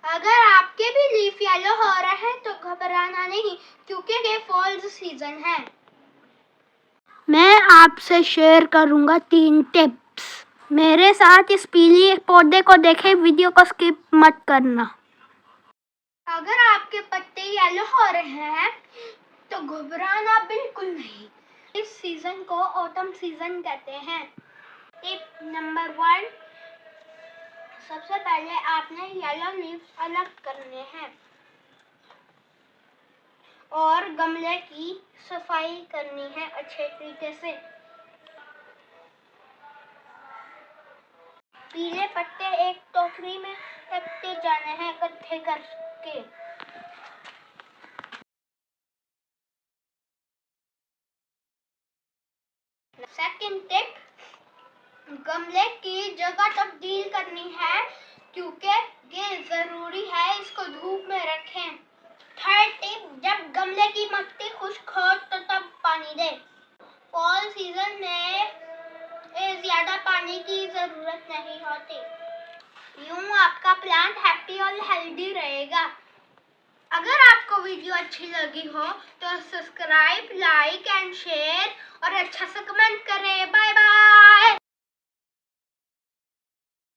अगर आपके भी लीफ येलो हो रहे हैं तो घबराना नहीं, क्योंकि ये फॉल सीजन है। मैं आपसे शेयर करूंगा 3 टिप्स। मेरे साथ इस पीली पौधे को देखें, वीडियो को स्किप मत करना। अगर आपके पत्ते येलो हो रहे हैं तो घबराना बिल्कुल नहीं। इस सीजन को ऑटम सीजन कहते हैं। टिप नंबर 1, सबसे पहले आपने येलो लीफ अलग करने हैं और गमले की सफाई करनी है अच्छे तरीके से। पीले पत्ते एक टोकरी में रखते जाने हैं इकट्ठे करके। सेकंड टिप, गमले की जगह तब्दील करनी है, क्योंकि ये जरूरी है, इसको धूप में रखें। थर्ड टिप, जब गमले की मिट्टी खुश्क हो तो तब पानी दें। फॉल सीजन में ज्यादा पानी की जरूरत नहीं होती। यूं आपका प्लांट हैप्पी और हेल्दी रहेगा। अगर आपको वीडियो अच्छी लगी हो तो सब्सक्राइब, लाइक एंड शेयर और अच्छा सा कमेंट करें। Bye bye.